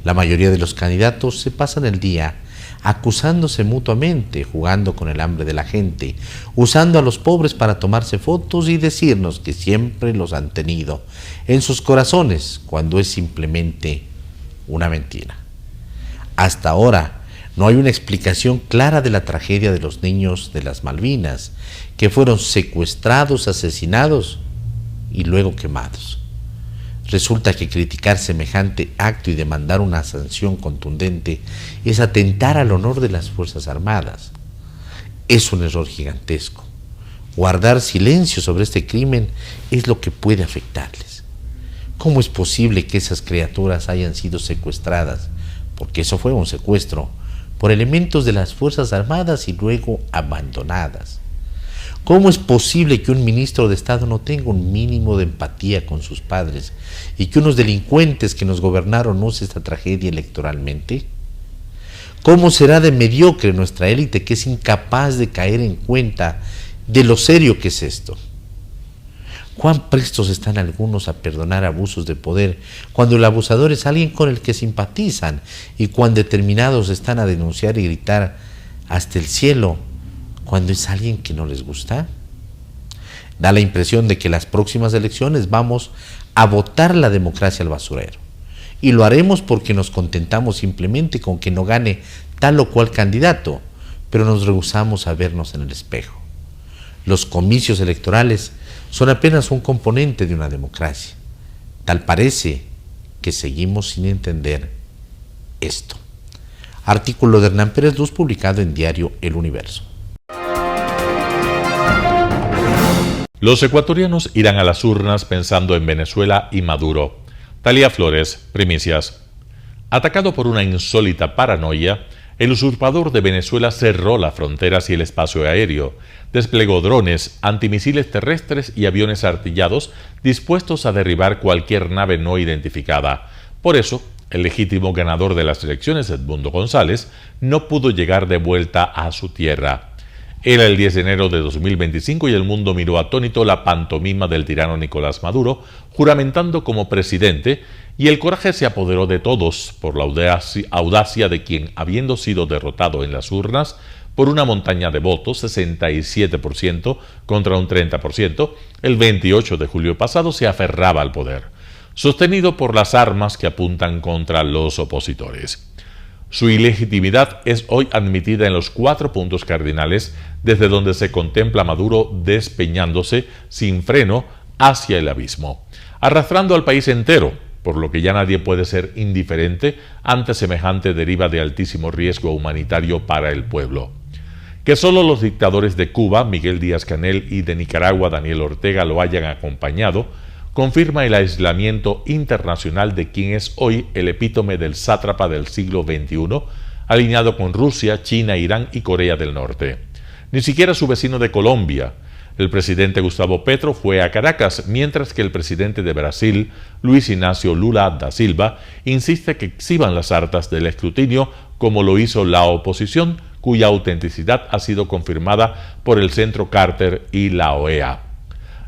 La mayoría de los candidatos se pasan el día acusándose mutuamente, jugando con el hambre de la gente, usando a los pobres para tomarse fotos y decirnos que siempre los han tenido en sus corazones, cuando es simplemente una mentira. Hasta ahora no hay una explicación clara de la tragedia de los niños de las Malvinas, que fueron secuestrados, asesinados y luego quemados. Resulta que criticar semejante acto y demandar una sanción contundente es atentar al honor de las Fuerzas Armadas. Es un error gigantesco. Guardar silencio sobre este crimen es lo que puede afectarles. ¿Cómo es posible que esas criaturas hayan sido secuestradas? Porque eso fue un secuestro, por elementos de las Fuerzas Armadas y luego abandonadas. ¿Cómo es posible que un ministro de Estado no tenga un mínimo de empatía con sus padres y que unos delincuentes que nos gobernaron usen esta tragedia electoralmente? ¿Cómo será de mediocre nuestra élite que es incapaz de caer en cuenta de lo serio que es esto? ¿Cuán prestos están algunos a perdonar abusos de poder cuando el abusador es alguien con el que simpatizan y cuán determinados están a denunciar y gritar hasta el cielo cuando es alguien que no les gusta? Da la impresión de que las próximas elecciones vamos a botar la democracia al basurero. Y lo haremos porque nos contentamos simplemente con que no gane tal o cual candidato, pero nos rehusamos a vernos en el espejo. Los comicios electorales son apenas un componente de una democracia. Tal parece que seguimos sin entender esto. Artículo de Hernán Pérez Luz publicado en diario El Universo. Los ecuatorianos irán a las urnas pensando en Venezuela y Maduro. Talía Flores, primicias. Atacado por una insólita paranoia, el usurpador de Venezuela cerró las fronteras y el espacio aéreo, desplegó drones, antimisiles terrestres y aviones artillados dispuestos a derribar cualquier nave no identificada. Por eso, el legítimo ganador de las elecciones, Edmundo González, no pudo llegar de vuelta a su tierra. Era el 10 de enero de 2025 y el mundo miró atónito la pantomima del tirano Nicolás Maduro, juramentando como presidente, y el coraje se apoderó de todos por la audacia de quien, habiendo sido derrotado en las urnas por una montaña de votos, 67% contra un 30%, el 28 de julio pasado se aferraba al poder, sostenido por las armas que apuntan contra los opositores. Su ilegitimidad es hoy admitida en los 4 puntos cardinales desde donde se contempla a Maduro despeñándose sin freno hacia el abismo, arrastrando al país entero, por lo que ya nadie puede ser indiferente ante semejante deriva de altísimo riesgo humanitario para el pueblo. Que solo los dictadores de Cuba, Miguel Díaz-Canel, y de Nicaragua, Daniel Ortega, lo hayan acompañado, confirma el aislamiento internacional de quien es hoy el epítome del sátrapa del siglo XXI, alineado con Rusia, China, Irán y Corea del Norte. Ni siquiera su vecino de Colombia, el presidente Gustavo Petro, fue a Caracas, mientras que el presidente de Brasil, Luis Ignacio Lula da Silva, insiste que exhiban las actas del escrutinio como lo hizo la oposición, cuya autenticidad ha sido confirmada por el Centro Carter y la OEA.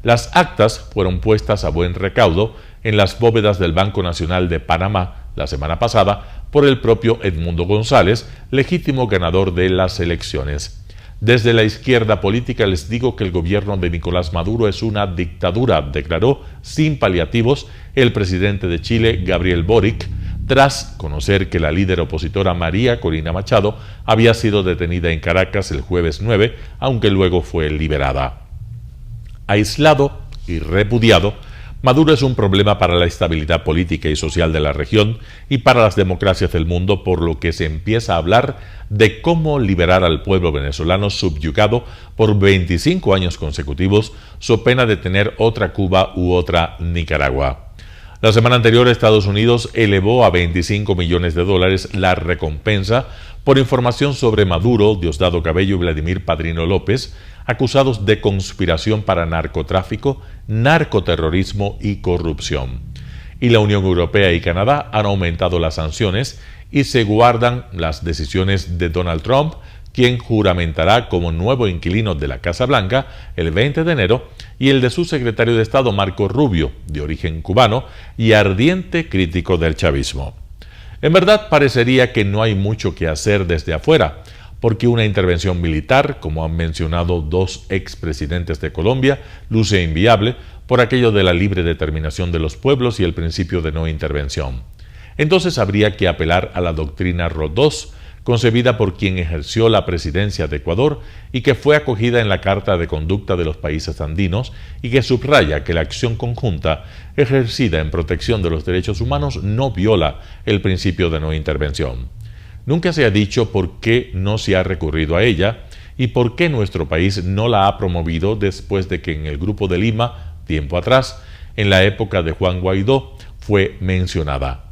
Las actas fueron puestas a buen recaudo en las bóvedas del Banco Nacional de Panamá la semana pasada por el propio Edmundo González, legítimo ganador de las elecciones. Desde la izquierda política les digo que el gobierno de Nicolás Maduro es una dictadura, declaró sin paliativos el presidente de Chile, Gabriel Boric, tras conocer que la líder opositora María Corina Machado había sido detenida en Caracas el jueves 9, aunque luego fue liberada. Aislado y repudiado, Maduro es un problema para la estabilidad política y social de la región y para las democracias del mundo, por lo que se empieza a hablar de cómo liberar al pueblo venezolano subyugado por 25 años consecutivos, so pena de tener otra Cuba u otra Nicaragua. La semana anterior, Estados Unidos elevó a $25 millones la recompensa por información sobre Maduro, Diosdado Cabello y Vladimir Padrino López, acusados de conspiración para narcotráfico, narcoterrorismo y corrupción. Y la Unión Europea y Canadá han aumentado las sanciones y se guardan las decisiones de Donald Trump, quien juramentará como nuevo inquilino de la Casa Blanca el 20 de enero, y el de su secretario de Estado, Marco Rubio, de origen cubano y ardiente crítico del chavismo. En verdad, parecería que no hay mucho que hacer desde afuera, porque una intervención militar, como han mencionado 2 expresidentes de Colombia, luce inviable por aquello de la libre determinación de los pueblos y el principio de no intervención. Entonces habría que apelar a la doctrina Rodós, concebida por quien ejerció la presidencia de Ecuador y que fue acogida en la Carta de Conducta de los Países Andinos y que subraya que la acción conjunta ejercida en protección de los derechos humanos no viola el principio de no intervención. Nunca se ha dicho por qué no se ha recurrido a ella y por qué nuestro país no la ha promovido después de que en el Grupo de Lima, tiempo atrás, en la época de Juan Guaidó, fue mencionada.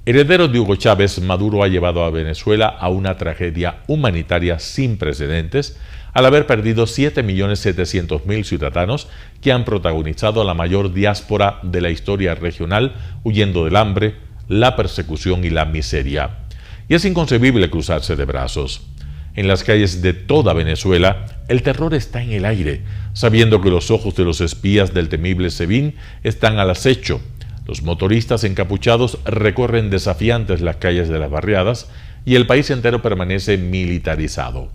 Heredero de Hugo Chávez, Maduro ha llevado a Venezuela a una tragedia humanitaria sin precedentes al haber perdido 7.700.000 ciudadanos que han protagonizado la mayor diáspora de la historia regional, huyendo del hambre, la persecución y la miseria. Y es inconcebible cruzarse de brazos. En las calles de toda Venezuela, el terror está en el aire, sabiendo que los ojos de los espías del temible SEBIN están al acecho. Los motoristas encapuchados recorren desafiantes las calles de las barriadas y el país entero permanece militarizado.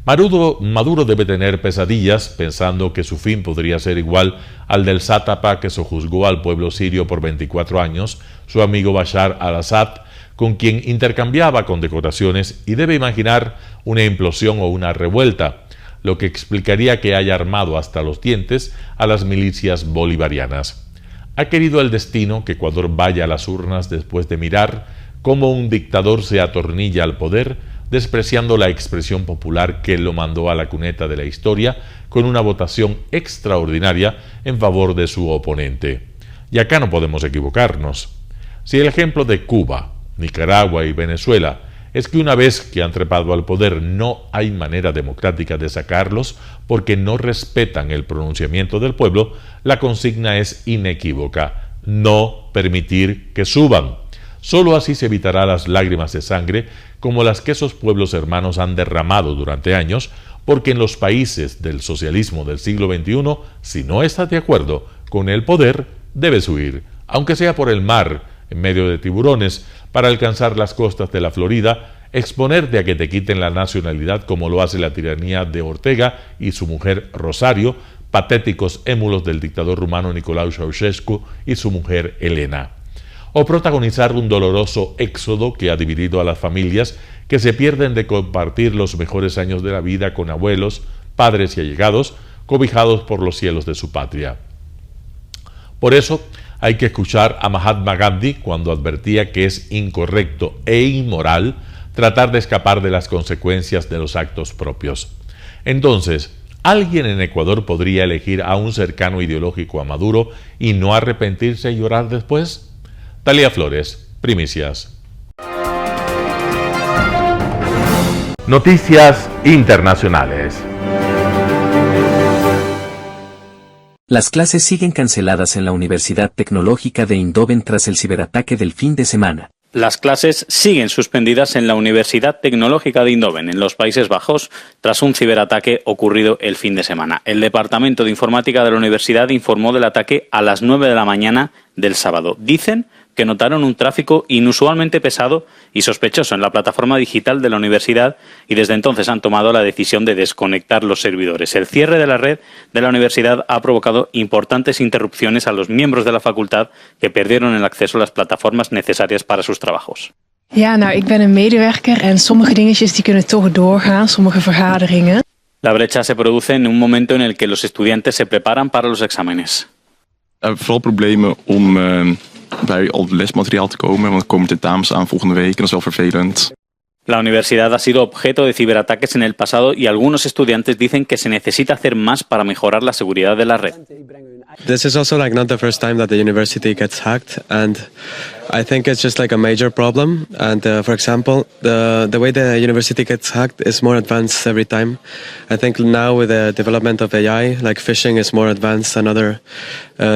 Maduro debe tener pesadillas pensando que su fin podría ser igual al del sátrapa que sojuzgó al pueblo sirio por 24 años, su amigo Bashar al-Assad, con quien intercambiaba condecoraciones, y debe imaginar una implosión o una revuelta, lo que explicaría que haya armado hasta los dientes a las milicias bolivarianas. Ha querido el destino que Ecuador vaya a las urnas después de mirar cómo un dictador se atornilla al poder, despreciando la expresión popular que lo mandó a la cuneta de la historia con una votación extraordinaria en favor de su oponente. Y acá no podemos equivocarnos. Si el ejemplo de Cuba, Nicaragua y Venezuela es que una vez que han trepado al poder no hay manera democrática de sacarlos porque no respetan el pronunciamiento del pueblo, la consigna es inequívoca: no permitir que suban. Solo así se evitará las lágrimas de sangre como las que esos pueblos hermanos han derramado durante años, porque en los países del socialismo del siglo XXI, si no estás de acuerdo con el poder, debes huir, aunque sea por el mar, en medio de tiburones, para alcanzar las costas de la Florida, exponerte a que te quiten la nacionalidad como lo hace la tiranía de Ortega y su mujer Rosario, patéticos émulos del dictador rumano Nicolae Ceausescu y su mujer Elena. O protagonizar un doloroso éxodo que ha dividido a las familias que se pierden de compartir los mejores años de la vida con abuelos, padres y allegados, cobijados por los cielos de su patria. Por eso, hay que escuchar a Mahatma Gandhi cuando advertía que es incorrecto e inmoral tratar de escapar de las consecuencias de los actos propios. Entonces, ¿alguien en Ecuador podría elegir a un cercano ideológico a Maduro y no arrepentirse y llorar después? Talía Flores, Primicias. Noticias internacionales. Las clases siguen canceladas en la Universidad Tecnológica de Eindhoven tras el ciberataque del fin de semana. Las clases siguen suspendidas en la Universidad Tecnológica de Eindhoven, en los Países Bajos, tras un ciberataque ocurrido el fin de semana. El Departamento de Informática de la universidad informó del ataque a las 9 de la mañana del sábado. Dicen que notaron un tráfico inusualmente pesado y sospechoso en la plataforma digital de la universidad y desde entonces han tomado la decisión de desconectar los servidores. El cierre de la red de la universidad ha provocado importantes interrupciones a los miembros de la facultad que perdieron el acceso a las plataformas necesarias para sus trabajos. Ja, nou, ik ben een medewerker en sommige dingetjes die kunnen toch doorgaan, sommige vergaderingen. La brecha se produce en un momento en el que los estudiantes se preparan para los exámenes. Vooral problemen om bij al lesmateriaal te komen, want er komen tentamens aan volgende week en dat is wel vervelend. La universidad ha sido objeto de ciberataques en el pasado y algunos estudiantes dicen que se necesita hacer más para mejorar la seguridad de la red. This is also not the first time that the university gets hacked, and I think it's just a major problem. And for example, the way the university gets hacked is more advanced every time. I think now with the development of AI, phishing is more advanced than other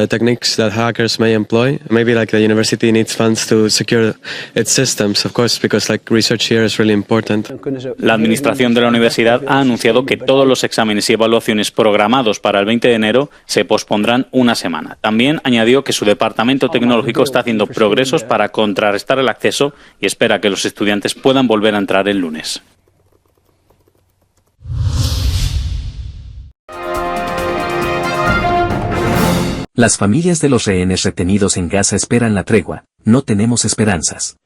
techniques that hackers may employ. Maybe the university needs funds to secure its systems, of course, because research here is really important. La administración de la universidad ha anunciado que todos los exámenes y evaluaciones programados para el 20 de enero se pospondrán una semana. También añadió que su departamento tecnológico está haciendo progresos para contrarrestar el acceso y espera que los estudiantes puedan volver a entrar el lunes. Las familias de los rehenes retenidos en Gaza esperan la tregua. No tenemos esperanzas.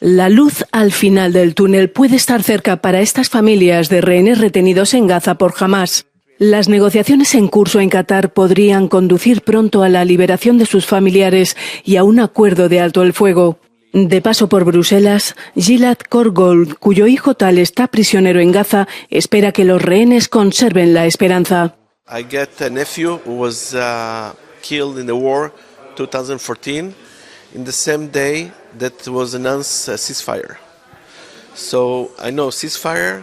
La luz al final del túnel puede estar cerca para estas familias de rehenes retenidos en Gaza por Hamás. Las negociaciones en curso en Qatar podrían conducir pronto a la liberación de sus familiares y a un acuerdo de alto el fuego. De paso por Bruselas, Gilad Korgold, cuyo hijo Tal está prisionero en Gaza, espera que los rehenes conserven la esperanza. I get a nephew who was killed in the war 2014 in the same day that was announced a ceasefire. So I know ceasefire,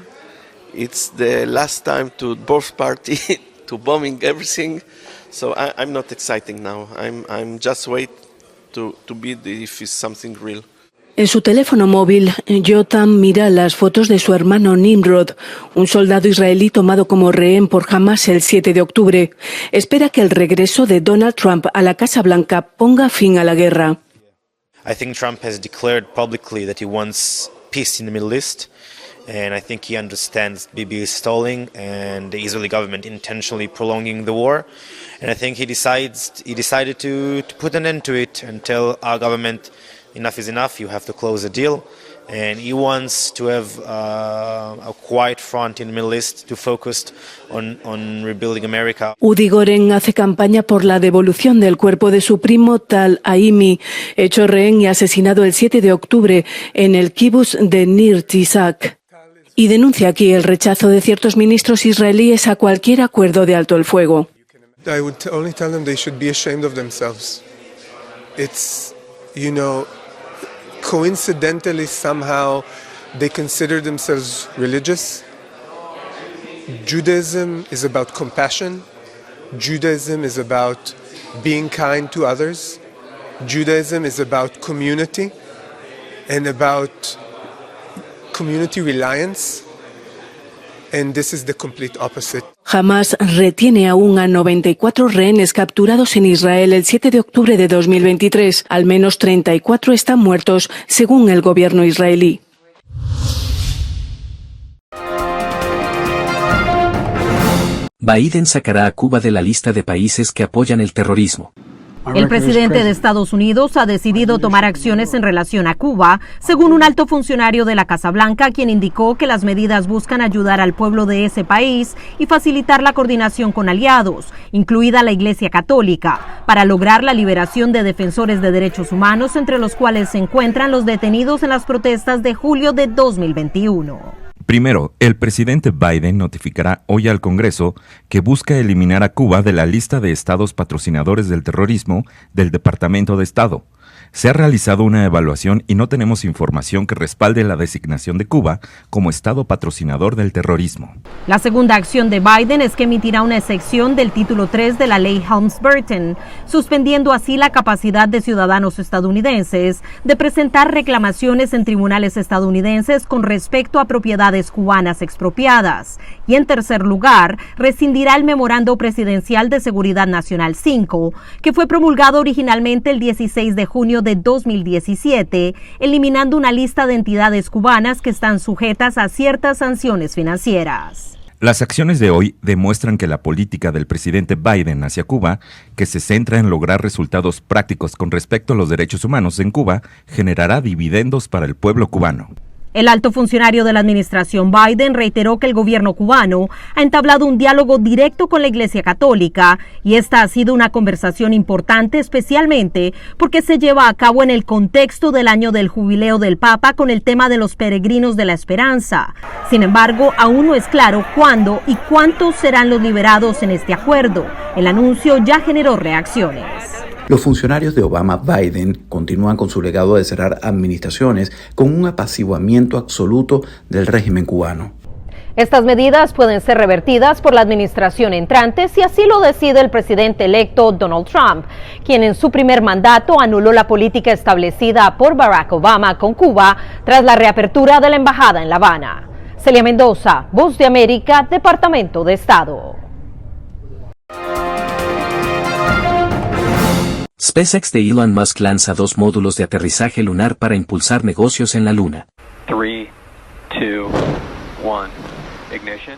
it's the last time to both parties to bombing everything. So I'm not excited now. I'm just wait to be if it's something real. En su teléfono móvil, Yotam mira las fotos de su hermano Nimrod, un soldado israelí tomado como rehén por Hamas el 7 de octubre. Espera que el regreso de Donald Trump a la Casa Blanca ponga fin a la guerra. I think Trump has declared publicly that he wants peace in the Middle East, and I think he understands Bibi is stalling and the Israeli government intentionally prolonging the war. And I think he decided to put an end to it and tell our government enough is enough, you have to close the deal. And he wants to have a quiet front in the Middle East to focus on rebuilding America. Udi Goren hace campaña por la devolución del cuerpo de su primo Tal Haimi, hecho rehén y asesinado el 7 de octubre en el kibbutz de Nir Tzitzak. Y denuncia aquí el rechazo de ciertos ministros israelíes a cualquier acuerdo de alto el fuego. I would only tell them they should be ashamed of themselves. It's, coincidentally, somehow, they consider themselves religious. Judaism is about compassion. Judaism is about being kind to others. Judaism is about community and about community reliance. And this is the complete opposite. Hamas retiene aún a 94 rehenes capturados en Israel el 7 de octubre de 2023. Al menos 34 están muertos, según el gobierno israelí. Biden sacará a Cuba de la lista de países que apoyan el terrorismo. El presidente de Estados Unidos ha decidido tomar acciones en relación a Cuba, según un alto funcionario de la Casa Blanca, quien indicó que las medidas buscan ayudar al pueblo de ese país y facilitar la coordinación con aliados, incluida la Iglesia Católica, para lograr la liberación de defensores de derechos humanos, entre los cuales se encuentran los detenidos en las protestas de julio de 2021. Primero, el presidente Biden notificará hoy al Congreso que busca eliminar a Cuba de la lista de estados patrocinadores del terrorismo del Departamento de Estado. Se ha realizado una evaluación y no tenemos información que respalde la designación de Cuba como estado patrocinador del terrorismo. La segunda acción de Biden es que emitirá una excepción del título 3 de la ley Helms-Burton, suspendiendo así la capacidad de ciudadanos estadounidenses de presentar reclamaciones en tribunales estadounidenses con respecto a propiedades cubanas expropiadas. Y en tercer lugar, rescindirá el Memorando Presidencial de Seguridad Nacional 5, que fue promulgado originalmente el 16 de junio de 2017, eliminando una lista de entidades cubanas que están sujetas a ciertas sanciones financieras. Las acciones de hoy demuestran que la política del presidente Biden hacia Cuba, que se centra en lograr resultados prácticos con respecto a los derechos humanos en Cuba, generará dividendos para el pueblo cubano. El alto funcionario de la administración Biden reiteró que el gobierno cubano ha entablado un diálogo directo con la Iglesia Católica y esta ha sido una conversación importante, especialmente porque se lleva a cabo en el contexto del año del jubileo del Papa con el tema de los peregrinos de la esperanza. Sin embargo, aún no es claro cuándo y cuántos serán los liberados en este acuerdo. El anuncio ya generó reacciones. Los funcionarios de Obama-Biden continúan con su legado de cerrar administraciones con un apaciguamiento absoluto del régimen cubano. Estas medidas pueden ser revertidas por la administración entrante si así lo decide el presidente electo Donald Trump, quien en su primer mandato anuló la política establecida por Barack Obama con Cuba tras la reapertura de la embajada en La Habana. Celia Mendoza, Voz de América, Departamento de Estado. SpaceX de Elon Musk lanza 2 módulos de aterrizaje lunar para impulsar negocios en la Luna. 3, 2, 1, ignition.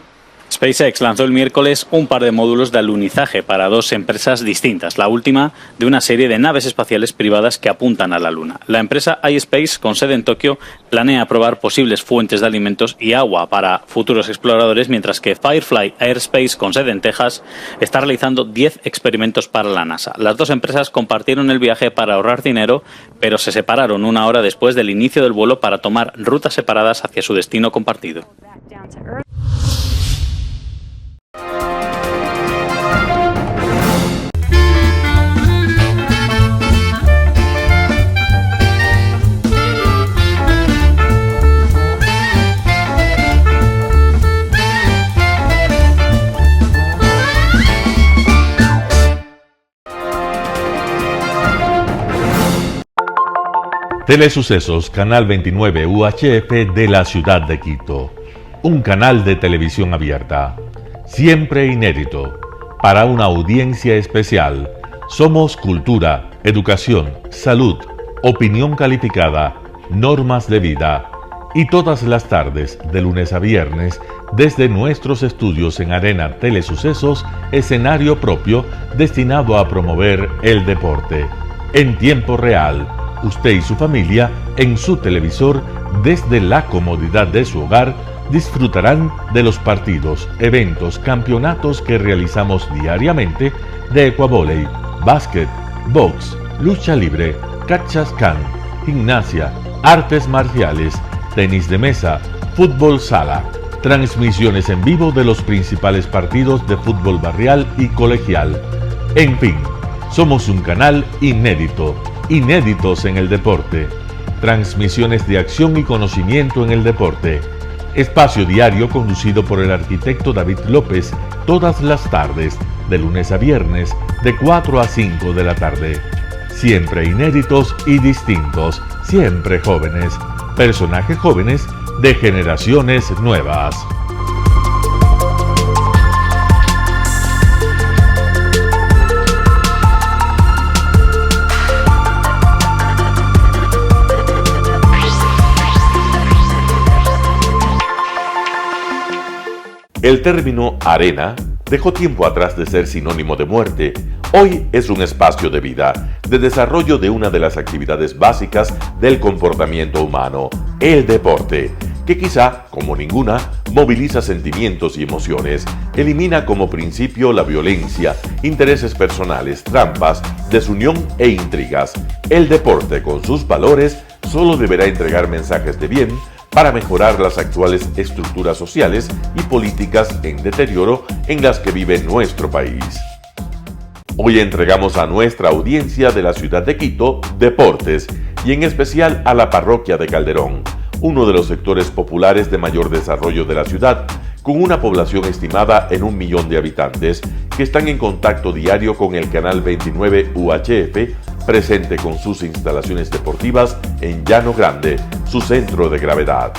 SpaceX lanzó el miércoles un par de módulos de alunizaje para 2 empresas distintas, la última de una serie de naves espaciales privadas que apuntan a la Luna. La empresa iSpace, con sede en Tokio, planea probar posibles fuentes de alimentos y agua para futuros exploradores, mientras que Firefly Aerospace, con sede en Texas, está realizando 10 experimentos para la NASA. Las 2 empresas compartieron el viaje para ahorrar dinero, pero se separaron una hora después del inicio del vuelo para tomar rutas separadas hacia su destino compartido. Telesucesos, Canal 29 UHF de la ciudad de Quito. Un canal de televisión abierta, siempre inédito, para una audiencia especial. Somos cultura, educación, salud, opinión calificada, normas de vida. Y todas las tardes, de lunes a viernes, desde nuestros estudios en Arena Telesucesos, escenario propio destinado a promover el deporte. En tiempo real, usted y su familia, en su televisor, desde la comodidad de su hogar, disfrutarán de los partidos, eventos, campeonatos que realizamos diariamente de ecuavóley, básquet, box, lucha libre, cachascán, gimnasia, artes marciales, tenis de mesa, fútbol sala, transmisiones en vivo de los principales partidos de fútbol barrial y colegial. En fin, somos un canal inédito, inéditos en el deporte. Transmisiones de acción y conocimiento en el deporte. Espacio diario conducido por el arquitecto David López todas las tardes, de lunes a viernes, de 4 a 5 de la tarde. Siempre inéditos y distintos, siempre jóvenes. Personajes jóvenes de generaciones nuevas. El término arena dejó tiempo atrás de ser sinónimo de muerte. Hoy es un espacio de vida, de desarrollo de una de las actividades básicas del comportamiento humano, el deporte, que quizá, como ninguna, moviliza sentimientos y emociones, elimina como principio la violencia, intereses personales, trampas, desunión e intrigas. El deporte, con sus valores, solo deberá entregar mensajes de bien para mejorar las actuales estructuras sociales y políticas en deterioro en las que vive nuestro país. Hoy entregamos a nuestra audiencia de la ciudad de Quito deportes y en especial a la parroquia de Calderón, uno de los sectores populares de mayor desarrollo de la ciudad, con una población estimada en 1 millón de habitantes que están en contacto diario con el canal 29 UHF, presente con sus instalaciones deportivas en Llano Grande, su centro de gravedad.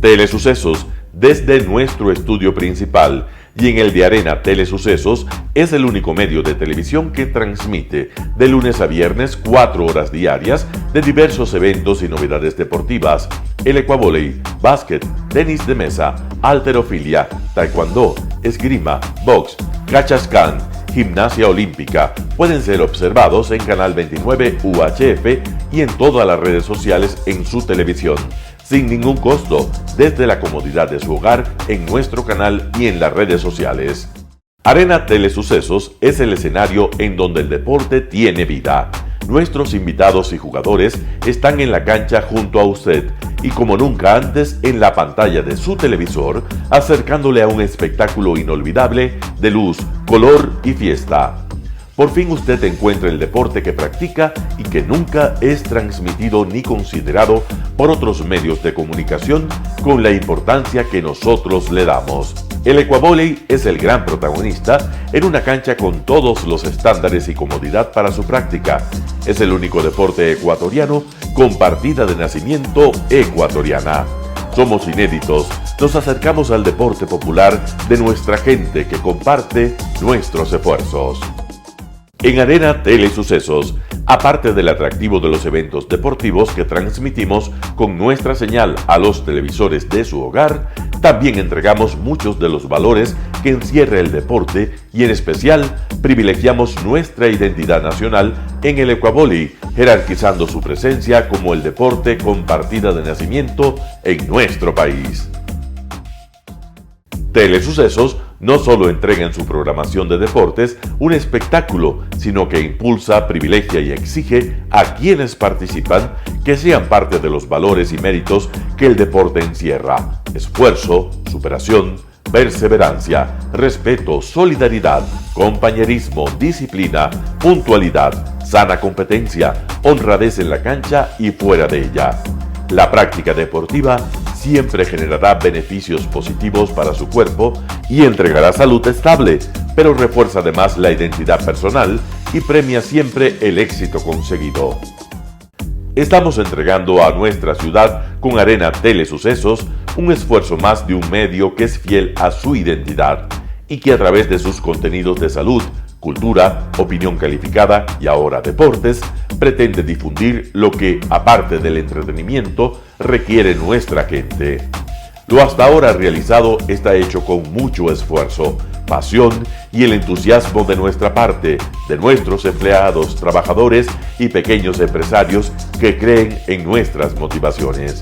Telesucesos, desde nuestro estudio principal y en el de Arena Telesucesos, es el único medio de televisión que transmite de lunes a viernes 4 horas diarias de diversos eventos y novedades deportivas: el ecuavóley, básquet, tenis de mesa, halterofilia, taekwondo, esgrima, box, cachascán, gimnasia olímpica. Pueden ser observados en Canal 29 UHF y en todas las redes sociales en su televisión, sin ningún costo, desde la comodidad de su hogar, en nuestro canal y en las redes sociales. Arena Telesucesos es el escenario en donde el deporte tiene vida. Nuestros invitados y jugadores están en la cancha junto a usted y como nunca antes en la pantalla de su televisor, acercándole a un espectáculo inolvidable de luz, color y fiesta. Por fin usted encuentra el deporte que practica y que nunca es transmitido ni considerado por otros medios de comunicación con la importancia que nosotros le damos. El ecuavóley es el gran protagonista en una cancha con todos los estándares y comodidad para su práctica. Es el único deporte ecuatoriano con partida de nacimiento ecuatoriana. Somos inéditos, nos acercamos al deporte popular de nuestra gente que comparte nuestros esfuerzos. En Arena Telesucesos, aparte del atractivo de los eventos deportivos que transmitimos con nuestra señal a los televisores de su hogar, también entregamos muchos de los valores que encierra el deporte y en especial privilegiamos nuestra identidad nacional en el ecuavóley, jerarquizando su presencia como el deporte con partida de nacimiento en nuestro país. Telesucesos no solo entrega en su programación de deportes un espectáculo, sino que impulsa, privilegia y exige a quienes participan que sean parte de los valores y méritos que el deporte encierra: esfuerzo, superación, perseverancia, respeto, solidaridad, compañerismo, disciplina, puntualidad, sana competencia, honradez en la cancha y fuera de ella. La práctica deportiva siempre generará beneficios positivos para su cuerpo y entregará salud estable, pero refuerza además la identidad personal y premia siempre el éxito conseguido. Estamos entregando a nuestra ciudad con Arena Telesucesos un esfuerzo más de un medio que es fiel a su identidad y que a través de sus contenidos de salud, cultura, opinión calificada y ahora deportes, pretende difundir lo que, aparte del entretenimiento, requiere nuestra gente. Lo hasta ahora realizado está hecho con mucho esfuerzo, pasión y el entusiasmo de nuestra parte, de nuestros empleados, trabajadores y pequeños empresarios que creen en nuestras motivaciones.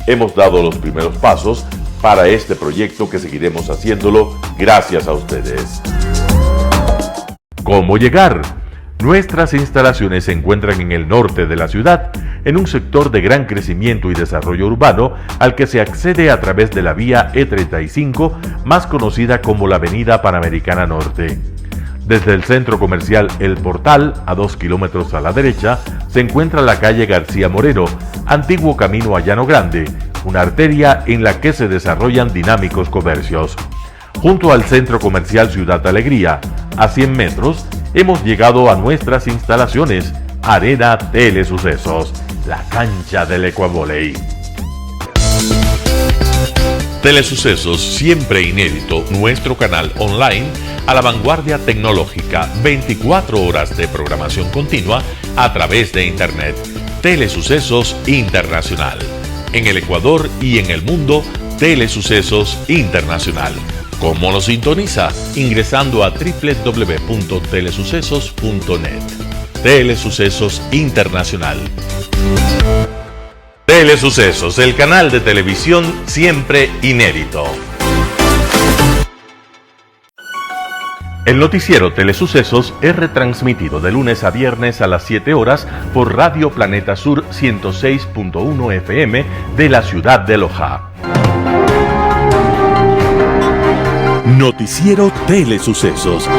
Hemos dado los primeros pasos para este proyecto que seguiremos haciéndolo gracias a ustedes. ¿Cómo llegar? Nuestras instalaciones se encuentran en el norte de la ciudad, en un sector de gran crecimiento y desarrollo urbano al que se accede a través de la vía E35, más conocida como la Avenida Panamericana Norte. Desde el centro comercial El Portal, a 2 kilómetros a la derecha, se encuentra la calle García Moreno, antiguo camino a Llano Grande, una arteria en la que se desarrollan dinámicos comercios. Junto al centro comercial Ciudad Alegría, a 100 metros, hemos llegado a nuestras instalaciones, Arena Telesucesos, la cancha del Ecuavoley. Telesucesos, siempre inédito, nuestro canal online a la vanguardia tecnológica, 24 horas de programación continua a través de Internet. Telesucesos Internacional. En el Ecuador y en el mundo, Telesucesos Internacional. ¿Cómo lo sintoniza? Ingresando a www.telesucesos.net. Telesucesos Internacional. Telesucesos, el canal de televisión siempre inédito. El noticiero Telesucesos es retransmitido de lunes a viernes a las 7 horas por Radio Planeta Sur 106.1 FM de la ciudad de Loja. Noticiero Telesucesos.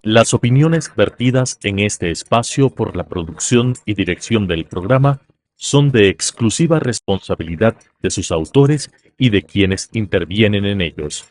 Las opiniones vertidas en este espacio por la producción y dirección del programa son de exclusiva responsabilidad de sus autores y de quienes intervienen en ellos.